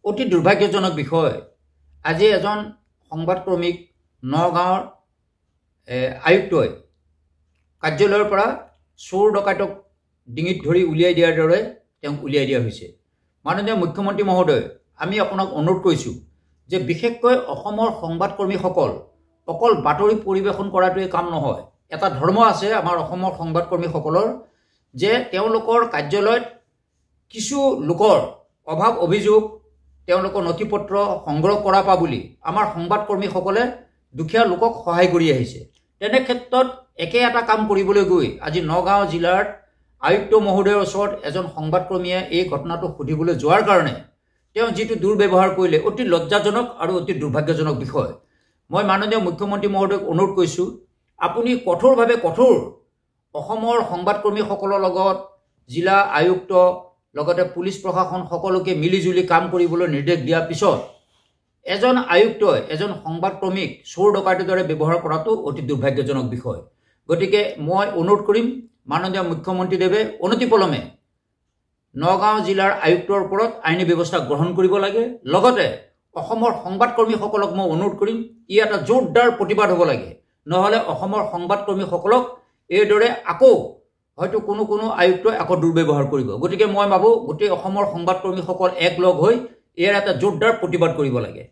অতি দুৰ্ভাগ্যজনক বিষয় আজি এজন সংবাদকৰ্মীক নগাঁৱৰ আয়ুক্তই কাৰ্যালয়ৰ পৰা চোৰ ডকাইতক ডিঙিত ধৰি উলিয়াই দিয়াৰ দৰে তেওঁক উলিয়াই দিয়া হৈছে। মাননীয় মুখ্যমন্ত্ৰী মহোদয়, আমি আপোনাক অনুৰোধ কৰিছোঁ যে বিশেষকৈ অসমৰ সংবাদকৰ্মীসকল অকল বাতৰি পৰিৱেশন কৰাটোৱে কাম নহয়। এটা ধৰ্ম আছে আমাৰ অসমৰ সংবাদকৰ্মীসকলৰ যে তেওঁলোকৰ কাৰ্যালয়ত কিছু লোকৰ অভাৱ অভিযোগ তেওঁলোকৰ নথিপত্ৰ সংগ্ৰহ কৰা পা বুলি আমাৰ সংবাদকৰ্মীসকলে দুখীয়া লোকক সহায় কৰি আহিছে। তেনে ক্ষেত্ৰত একে এটা কাম কৰিবলৈ গৈ আজি নগাঁও জিলাৰ আয়ুক্ত মহোদয়ৰ ওচৰত এজন সংবাদকৰ্মীয়ে এই ঘটনাটো সুধিবলৈ যোৱাৰ কাৰণে তেওঁ যিটো দুৰ্ব্যৱহাৰ কৰিলে অতি লজ্জাজনক আৰু অতি দুৰ্ভাগ্যজনক বিষয়। মই মাননীয় মুখ্যমন্ত্ৰী মহোদয়ক অনুৰোধ কৰিছোঁ, আপুনি কঠোৰভাৱে অসমৰ সংবাদকৰ্মীসকলৰ লগত জিলা আয়ুক্ত লগতে পুলিচ প্ৰশাসন সকলোকে মিলিজুলি কাম কৰিবলৈ নিৰ্দেশ দিয়াৰ পিছত এজন আয়ুক্তই এজন সংবাদকৰ্মীক চোৰ ডকাইতৰ দৰে ব্যৱহাৰ কৰাটো অতি দুৰ্ভাগ্যজনক বিষয়। গতিকে মই অনুৰোধ কৰিম মাননীয় মুখ্যমন্ত্ৰীদেৱে অনতিপলমে নগাঁও জিলাৰ আয়ুক্তৰ ওপৰত আইনী ব্যৱস্থা গ্ৰহণ কৰিব লাগে। লগতে অসমৰ সংবাদকৰ্মীসকলক মই অনুৰোধ কৰিম ই এটা জোৰদাৰ প্ৰতিবাদ হ'ব লাগে, নহ'লে অসমৰ সংবাদকৰ্মীসকলক এইদৰে আকৌ হয়তো কোনো আয়ুক্তই আকৌ দুৰ্ব্যৱহাৰ কৰিব। গতিকে মই ভাবোঁ গোটেই অসমৰ সংবাদকৰ্মীসকল একলগ হৈ ইয়াৰ এটা জোৰদাৰ প্ৰতিবাদ কৰিব লাগে।